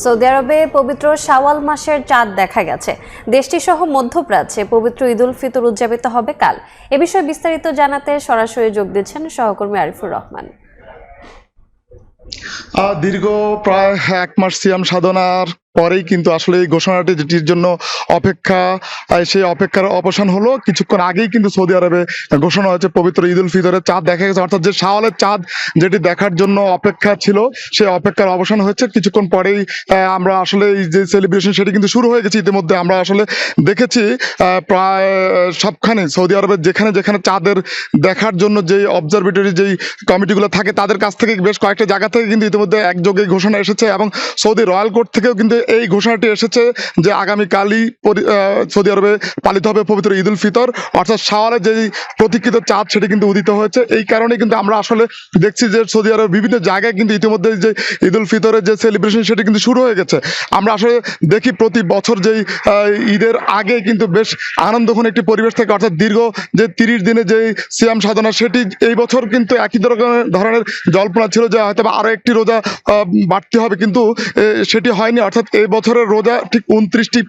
Saudi আরবে পবিত্র শাওয়াল মাসের চাঁদ দেখা গেছে। দেশটি সহ মধ্যপ্রাচ্যে পবিত্র ঈদ উল ফিতর উদযাপিত হবে কাল। এ বিষয়ে বিস্তারিত জানাতে সরাসরি যোগ দিচ্ছেন সহকর্মী আরিফুর রহমান। দীর্ঘ প্রায় 1 মাস সিয়াম সাধনার পরেই কিন্তু আসলে এই ঘোষণাটি যেটির জন্য অপেক্ষা, সেই অপেক্ষার অবসান হলো। কিছুক্ষণ আগেই কিন্তু সৌদি আরবে ঘোষণা হয়েছে পবিত্র ঈদ উল ফিতরের চাঁদ দেখা গেছে, অর্থাৎ যে শাওয়ালের চাঁদ যেটি দেখার জন্য অপেক্ষা ছিল সেই অপেক্ষার অবসান হয়েছে। কিছুক্ষণ পরেই আমরা আসলে এই যে সেলিব্রেশন সেটি কিন্তু শুরু হয়ে গেছে। ইতিমধ্যে আমরা আসলে দেখেছি প্রায় সবখানে সৌদি আরবের যেখানে যেখানে চাঁদের দেখার জন্য যেই অবজারভেটরি যেই কমিটিগুলো থাকে তাদের কাছ থেকে বেশ কয়েকটা জায়গা থেকে কিন্তু ইতিমধ্যে একযোগে ঘোষণা এসেছে, এবং সৌদি রয়্যাল কোর্ট থেকেও কিন্তু এই ঘোষণাটি এসেছে যে আগামীকালই সৌদি আরবে পালিত হবে পবিত্র ঈদ উল ফিতর, অর্থাৎ শাওয়ালের যেই প্রতীক্ষিত চাঁদ সেটি কিন্তু উদিত হয়েছে। এই কারণে কিন্তু আমরা আসলে দেখছি যে সৌদি আরবের বিভিন্ন জায়গায় কিন্তু ইতিমধ্যে যে ঈদ উল ফিতরের যে সেলিব্রেশন সেটি কিন্তু শুরু হয়ে গেছে। আমরা আসলে দেখি প্রতি বছর যেই ঈদের আগে কিন্তু বেশ আনন্দঘন একটি পরিবেশ থাকে, অর্থাৎ দীর্ঘ যে 30 দিনে যেই সিয়াম সাধনা সেটি এই বছর কিন্তু একই ধরনের জল্পনা ছিল যে হয়তো আরো একটি রোজা বাড়তে হবে, কিন্তু সেটি হয়নি। অর্থাৎ এই বছরের রোজা ঠিক 29টি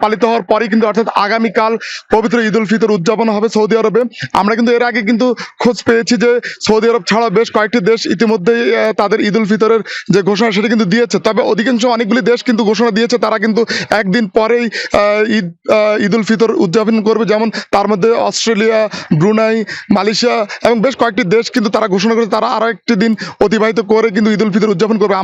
পালিত হওয়ার পরেই কিন্তু অর্থাৎ আগামীকাল পবিত্র ঈদ উল ফিতর উদযাপন হবে সৌদি আরবে। আমরা কিন্তু এর আগে কিন্তু খোঁজ পেয়েছি যে সৌদি আরব ছাড়া বেশ কয়েকটি দেশ ইতিমধ্যেই তাদের ঈদ উল ফিতরের যে ঘোষণা সেটা কিন্তু দিয়েছে। তবে অধিকাংশ অনেকগুলি দেশ কিন্তু ঘোষণা দিয়েছে তারা কিন্তু একদিন পরেই ঈদ উল ফিতর উদযাপন করবে, যেমন তার মধ্যে অস্ট্রেলিয়া, ব্রুনাই, মালয়েশিয়া এবং বেশ কয়েকটি দেশ কিন্তু তারা ঘোষণা করেছে তারা আরো একটি দিন অতিবাহিত করে কিন্তু ঈদ উল ফিতর উদযাপন করবে।